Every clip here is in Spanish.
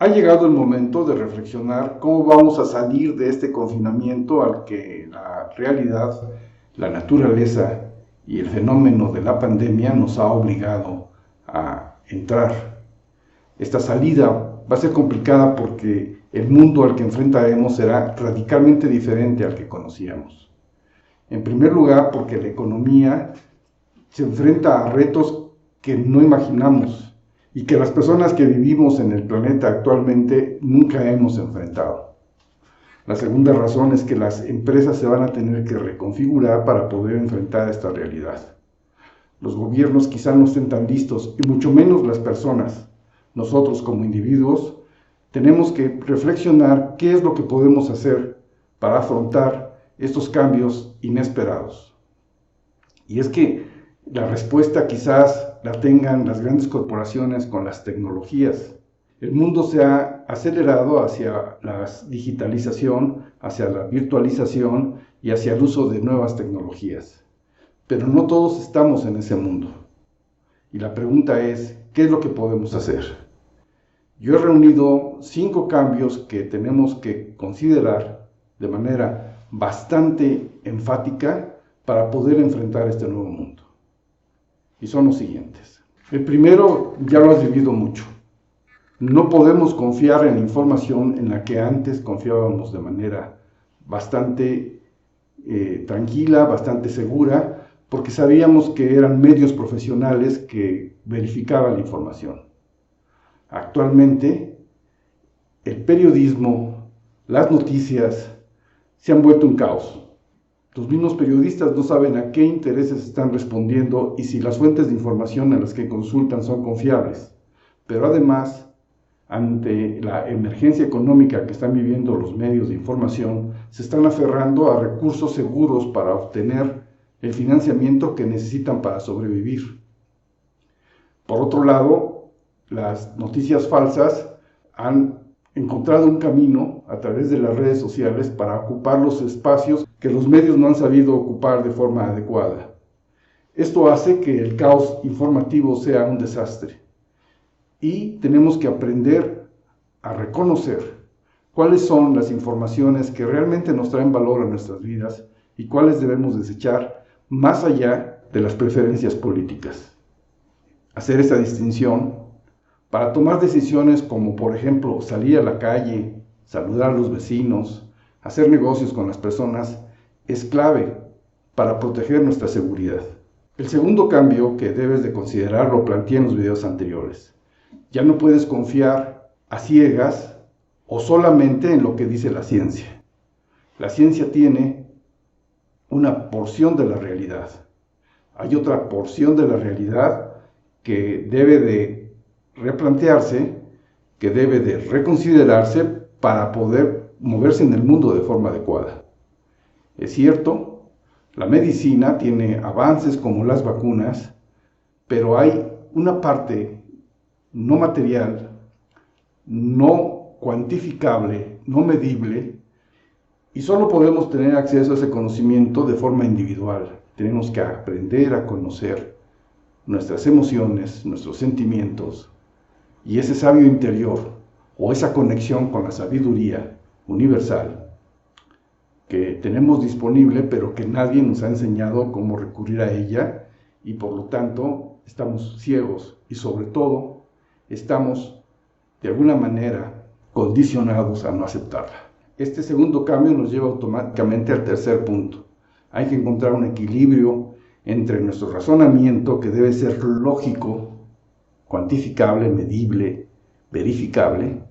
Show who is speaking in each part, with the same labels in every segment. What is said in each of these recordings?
Speaker 1: Ha llegado el momento de reflexionar cómo vamos a salir de este confinamiento al que la realidad, la naturaleza y el fenómeno de la pandemia nos ha obligado a entrar. Esta salida va a ser complicada porque el mundo al que enfrentaremos será radicalmente diferente al que conocíamos. En primer lugar, porque la economía se enfrenta a retos que no imaginamos y que las personas que vivimos en el planeta actualmente nunca hemos enfrentado. La segunda razón es que las empresas se van a tener que reconfigurar para poder enfrentar esta realidad. Los gobiernos quizá no estén tan listos, y mucho menos las personas. Nosotros como individuos tenemos que reflexionar qué es lo que podemos hacer para afrontar estos cambios inesperados. Y es que la respuesta quizás la tengan las grandes corporaciones con las tecnologías. El mundo se ha acelerado hacia la digitalización, hacia la virtualización y hacia el uso de nuevas tecnologías. Pero no todos estamos en ese mundo. Y la pregunta es, ¿qué es lo que podemos hacer? Yo he reunido 5 cambios que tenemos que considerar de manera bastante enfática para poder enfrentar este nuevo mundo. Y son los siguientes. El primero ya lo has vivido mucho. No podemos confiar en la información en la que antes confiábamos de manera bastante tranquila, bastante segura, porque sabíamos que eran medios profesionales que verificaban la información. Actualmente, el periodismo, las noticias, se han vuelto un caos. Los mismos periodistas no saben a qué intereses están respondiendo y si las fuentes de información a las que consultan son confiables. Pero además, ante la emergencia económica que están viviendo los medios de información, se están aferrando a recursos seguros para obtener el financiamiento que necesitan para sobrevivir. Por otro lado, las noticias falsas han encontrado un camino a través de las redes sociales para ocupar los espacios que los medios no han sabido ocupar de forma adecuada. Esto hace que el caos informativo sea un desastre y tenemos que aprender a reconocer cuáles son las informaciones que realmente nos traen valor a nuestras vidas y cuáles debemos desechar más allá de las preferencias políticas. Hacer esta distinción para tomar decisiones como, por ejemplo, salir a la calle, saludar a los vecinos, hacer negocios con las personas, es clave para proteger nuestra seguridad. El segundo cambio que debes de considerar lo planteé en los videos anteriores. Ya no puedes confiar a ciegas o solamente en lo que dice la ciencia. La ciencia tiene una porción de la realidad. Hay otra porción de la realidad que debe de replantearse, que debe de reconsiderarse para poder moverse en el mundo de forma adecuada. Es cierto, la medicina tiene avances como las vacunas, pero hay una parte no material, no cuantificable, no medible, y solo podemos tener acceso a ese conocimiento de forma individual. Tenemos que aprender a conocer nuestras emociones, nuestros sentimientos, y ese sabio interior, o esa conexión con la sabiduría universal que tenemos disponible, pero que nadie nos ha enseñado cómo recurrir a ella, y por lo tanto estamos ciegos y sobre todo estamos de alguna manera condicionados a no aceptarla. Este segundo cambio nos lleva automáticamente al tercer punto. Hay que encontrar un equilibrio entre nuestro razonamiento, que debe ser lógico, cuantificable, medible, verificable,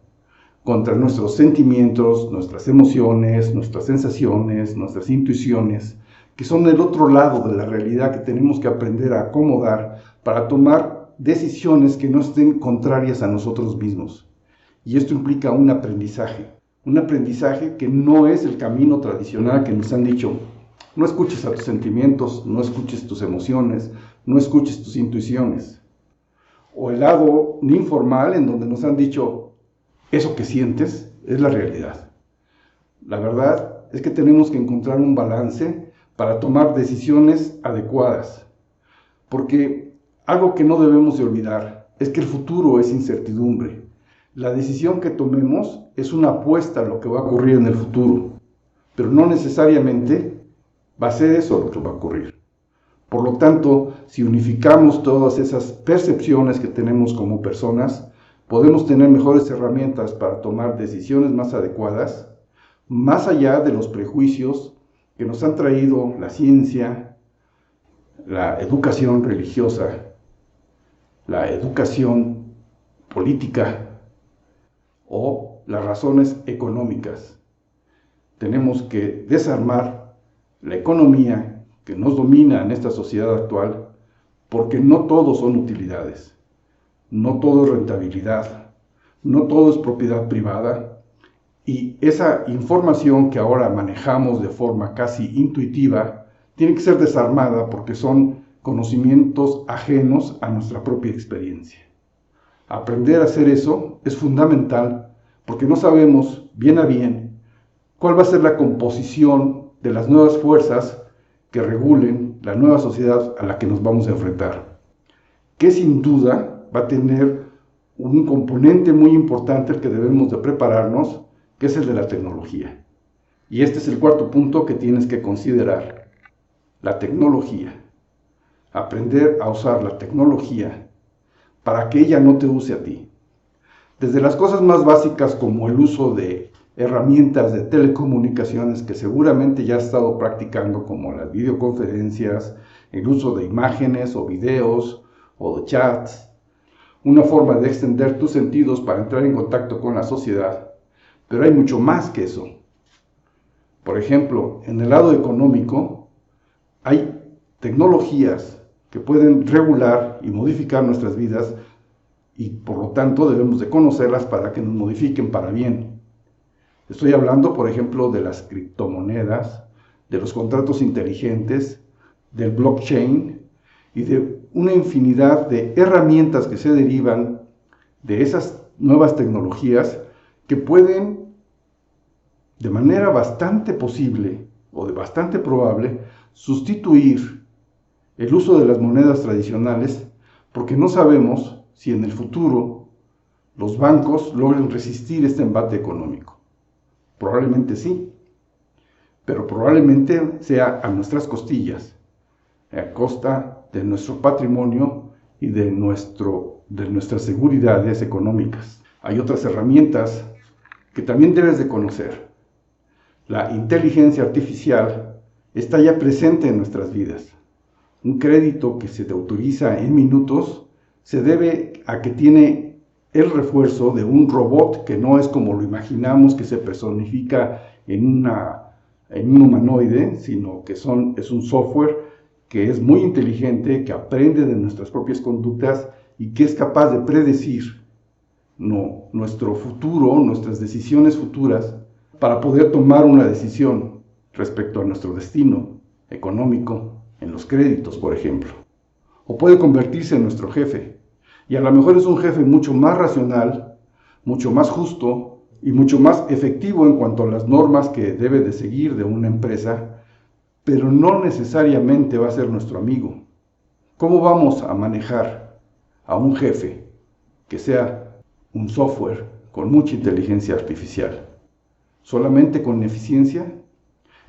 Speaker 1: contra nuestros sentimientos, nuestras emociones, nuestras sensaciones, nuestras intuiciones, que son el otro lado de la realidad que tenemos que aprender a acomodar para tomar decisiones que no estén contrarias a nosotros mismos. Y esto implica un aprendizaje que no es el camino tradicional que nos han dicho. No escuches a tus sentimientos, no escuches tus emociones, no escuches tus intuiciones. O el lado no informal, en donde nos han dicho, eso que sientes es la realidad. La verdad es que tenemos que encontrar un balance para tomar decisiones adecuadas. Porque algo que no debemos de olvidar es que el futuro es incertidumbre. La decisión que tomemos es una apuesta a lo que va a ocurrir en el futuro, pero no necesariamente va a ser eso lo que va a ocurrir. Por lo tanto, si unificamos todas esas percepciones que tenemos como personas, podemos tener mejores herramientas para tomar decisiones más adecuadas, más allá de los prejuicios que nos han traído la ciencia, la educación religiosa, la educación política o las razones económicas. Tenemos que desarmar la economía que nos domina en esta sociedad actual, porque no todo son utilidades, no todo es rentabilidad, no todo es propiedad privada, y esa información que ahora manejamos de forma casi intuitiva tiene que ser desarmada porque son conocimientos ajenos a nuestra propia experiencia. Aprender a hacer eso es fundamental porque no sabemos bien a bien cuál va a ser la composición de las nuevas fuerzas que regulen la nueva sociedad a la que nos vamos a enfrentar, que sin duda va a tener un componente muy importante al que debemos de prepararnos, que es el de la tecnología. Y este es el cuarto punto que tienes que considerar: la tecnología. Aprender a usar la tecnología para que ella no te use a ti. Desde las cosas más básicas como el uso de herramientas de telecomunicaciones que seguramente ya has estado practicando, como las videoconferencias, el uso de imágenes o videos o de chats, una forma de extender tus sentidos para entrar en contacto con la sociedad. Pero hay mucho más que eso. Por ejemplo, en el lado económico, hay tecnologías que pueden regular y modificar nuestras vidas y por lo tanto debemos de conocerlas para que nos modifiquen para bien. Estoy hablando, por ejemplo, de las criptomonedas, de los contratos inteligentes, del blockchain y de una infinidad de herramientas que se derivan de esas nuevas tecnologías que pueden, de manera bastante posible o de bastante probable, sustituir el uso de las monedas tradicionales, porque no sabemos si en el futuro los bancos logren resistir este embate económico. Probablemente sí, pero probablemente sea a nuestras costillas, a costa de nuestro patrimonio y de nuestras seguridades económicas. Hay otras herramientas que también debes de conocer. La inteligencia artificial está ya presente en nuestras vidas. Un crédito que se te autoriza en minutos se debe a que tiene el refuerzo de un robot que no es como lo imaginamos, que se personifica en un humanoide, sino que es un software que es muy inteligente, que aprende de nuestras propias conductas y que es capaz de predecir nuestro futuro, nuestras decisiones futuras, para poder tomar una decisión respecto a nuestro destino económico, en los créditos, por ejemplo. O puede convertirse en nuestro jefe. Y a lo mejor es un jefe mucho más racional, mucho más justo y mucho más efectivo en cuanto a las normas que debe de seguir de una empresa, pero no necesariamente va a ser nuestro amigo. ¿Cómo vamos a manejar a un jefe que sea un software con mucha inteligencia artificial? ¿Solamente con eficiencia?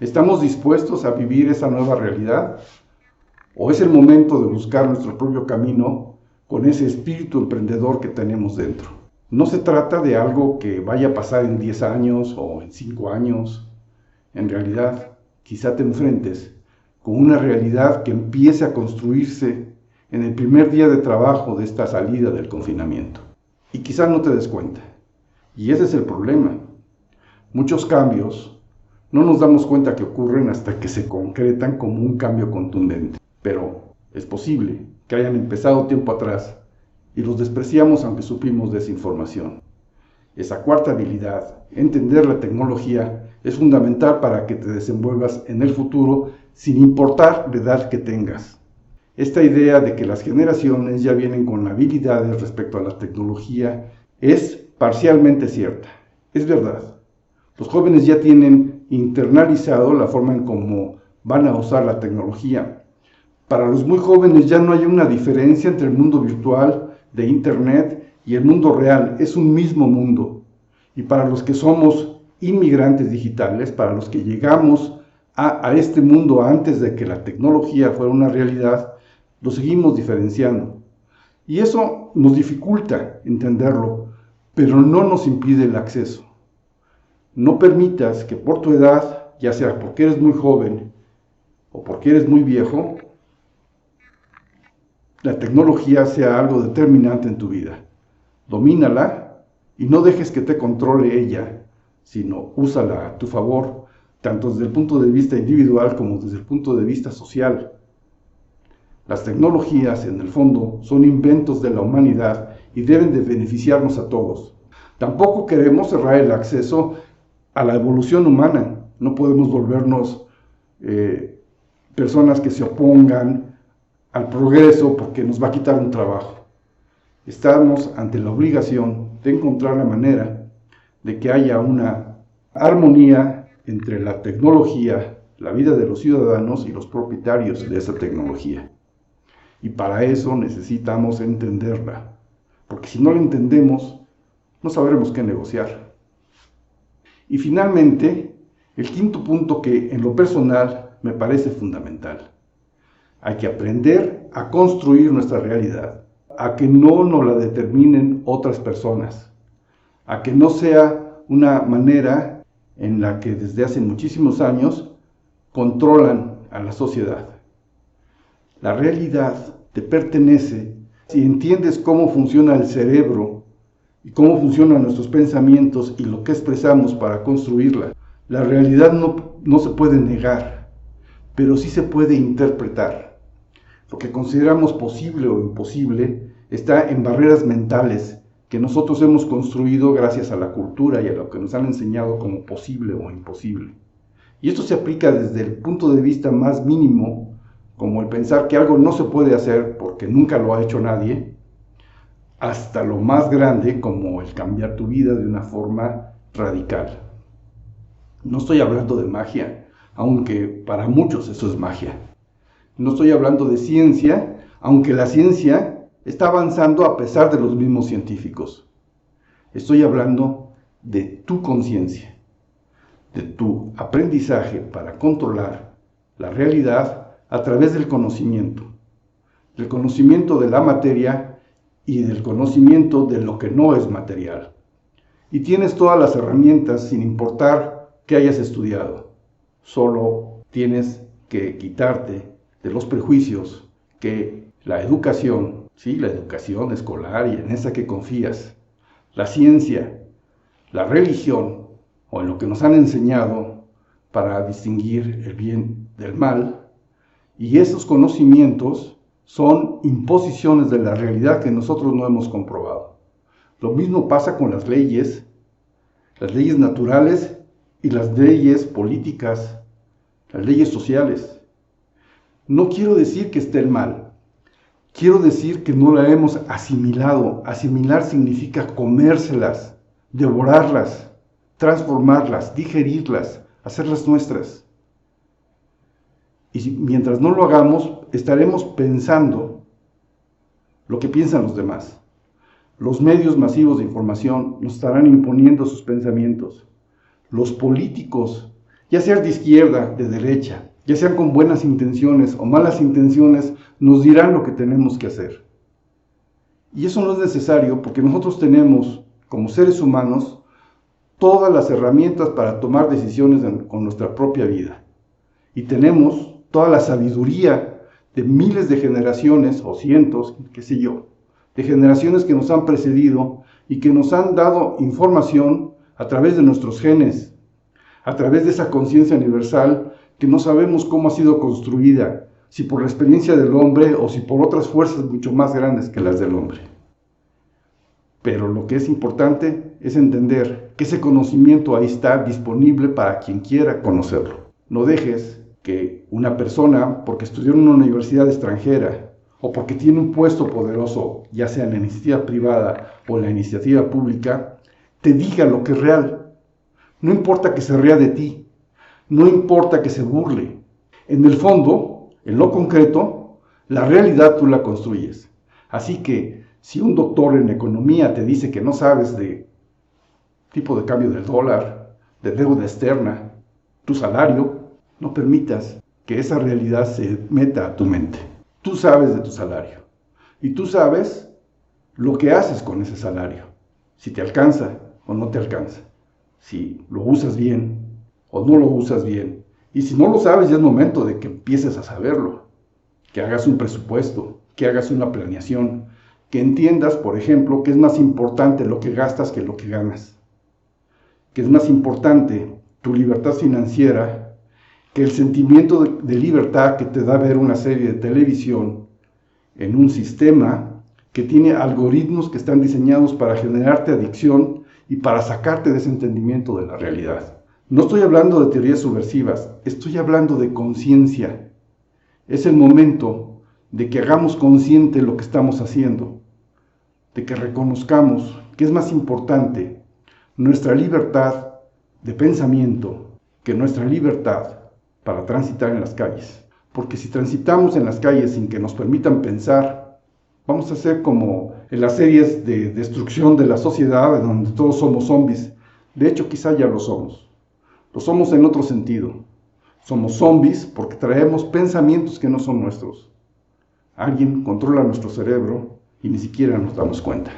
Speaker 1: ¿Estamos dispuestos a vivir esa nueva realidad? ¿O es el momento de buscar nuestro propio camino con ese espíritu emprendedor que tenemos dentro? No se trata de algo que vaya a pasar en 10 años o en 5 años. En realidad, quizá te enfrentes con una realidad que empiece a construirse en el primer día de trabajo de esta salida del confinamiento. Y quizá no te des cuenta. Y ese es el problema. Muchos cambios no nos damos cuenta que ocurren hasta que se concretan como un cambio contundente. Pero es posible que hayan empezado tiempo atrás y los despreciamos aunque supimos de esa información. Esa cuarta habilidad, entender la tecnología, es fundamental para que te desenvuelvas en el futuro sin importar la edad que tengas. Esta idea de que las generaciones ya vienen con habilidades respecto a la tecnología es parcialmente cierta. Es verdad. Los jóvenes ya tienen internalizado la forma en cómo van a usar la tecnología. Para los muy jóvenes ya no hay una diferencia entre el mundo virtual de Internet y el mundo real es un mismo mundo. Y para los que somos inmigrantes digitales, para los que llegamos a este mundo antes de que la tecnología fuera una realidad, lo seguimos diferenciando. Y eso nos dificulta entenderlo, pero no nos impide el acceso. No permitas que por tu edad, ya sea porque eres muy joven o porque eres muy viejo, la tecnología sea algo determinante en tu vida. Domínala y no dejes que te controle ella, sino úsala a tu favor, tanto desde el punto de vista individual como desde el punto de vista social. Las tecnologías, en el fondo, son inventos de la humanidad y deben de beneficiarnos a todos. Tampoco queremos cerrar el acceso a la evolución humana. No podemos volvernos personas que se opongan al progreso porque nos va a quitar un trabajo. Estamos ante la obligación de encontrar la manera de que haya una armonía entre la tecnología, la vida de los ciudadanos y los propietarios de esa tecnología. Y para eso necesitamos entenderla, porque si no la entendemos, no sabremos qué negociar. Y finalmente, el quinto punto que en lo personal me parece fundamental. Hay que aprender a construir nuestra realidad, a que no nos la determinen otras personas, a que no sea una manera en la que desde hace muchísimos años controlan a la sociedad. La realidad te pertenece si entiendes cómo funciona el cerebro y cómo funcionan nuestros pensamientos y lo que expresamos para construirla. La realidad no se puede negar, pero sí se puede interpretar. Lo que consideramos posible o imposible está en barreras mentales que nosotros hemos construido gracias a la cultura y a lo que nos han enseñado como posible o imposible. Y esto se aplica desde el punto de vista más mínimo, como el pensar que algo no se puede hacer porque nunca lo ha hecho nadie, hasta lo más grande como el cambiar tu vida de una forma radical. No estoy hablando de magia, aunque para muchos eso es magia. No estoy hablando de ciencia, aunque la ciencia está avanzando a pesar de los mismos científicos. Estoy hablando de tu conciencia, de tu aprendizaje para controlar la realidad a través del conocimiento de la materia y del conocimiento de lo que no es material. Y tienes todas las herramientas sin importar que hayas estudiado. Solo tienes que quitarte de los prejuicios que la educación, sí, la educación escolar y en esa que confías, la ciencia, la religión o en lo que nos han enseñado para distinguir el bien del mal, y esos conocimientos son imposiciones de la realidad que nosotros no hemos comprobado. Lo mismo pasa con las leyes naturales y las leyes políticas, las leyes sociales. No quiero decir que estén mal, quiero decir que no la hemos asimilado. Asimilar significa comérselas, devorarlas, transformarlas, digerirlas, hacerlas nuestras. Y mientras no lo hagamos, estaremos pensando lo que piensan los demás. Los medios masivos de información nos estarán imponiendo sus pensamientos. Los políticos, ya sean de izquierda, de derecha, ya sean con buenas intenciones o malas intenciones, nos dirán lo que tenemos que hacer. Y eso no es necesario porque nosotros tenemos, como seres humanos, todas las herramientas para tomar decisiones con nuestra propia vida. Y tenemos toda la sabiduría de miles de generaciones, o cientos, qué sé yo, de generaciones que nos han precedido y que nos han dado información a través de nuestros genes, a través de esa conciencia universal que no sabemos cómo ha sido construida, si por la experiencia del hombre o si por otras fuerzas mucho más grandes que las del hombre. Pero lo que es importante es entender que ese conocimiento ahí está disponible para quien quiera conocerlo. No dejes que una persona, porque estudió en una universidad extranjera o porque tiene un puesto poderoso, ya sea en la iniciativa privada o en la iniciativa pública, te diga lo que es real. No importa que se ría de ti, no importa que se burle. En el fondo, en lo concreto, la realidad tú la construyes. Así que Si un doctor en economía te dice que no sabes de tipo de cambio del dólar, de deuda externa, tu salario, no permitas que esa realidad se meta a tu mente. Tú sabes de tu salario y tú sabes lo que haces con ese salario, si te alcanza o no te alcanza, si lo usas bien o no lo usas bien. Y si no lo sabes, ya es momento de que empieces a saberlo, que hagas un presupuesto, que hagas una planeación, que entiendas, por ejemplo, que es más importante lo que gastas que lo que ganas, que es más importante tu libertad financiera que el sentimiento de libertad que te da ver una serie de televisión en un sistema que tiene algoritmos que están diseñados para generarte adicción y para sacarte de ese entendimiento de la realidad. No estoy hablando de teorías subversivas, estoy hablando de conciencia. Es el momento de que hagamos consciente lo que estamos haciendo, de que reconozcamos que es más importante nuestra libertad de pensamiento que nuestra libertad para transitar en las calles. Porque si transitamos en las calles sin que nos permitan pensar, vamos a ser como en las series de destrucción de la sociedad, donde todos somos zombies. De hecho, quizá ya lo somos. Lo somos en otro sentido. Somos zombies porque traemos pensamientos que no son nuestros. Alguien controla nuestro cerebro y ni siquiera nos damos cuenta.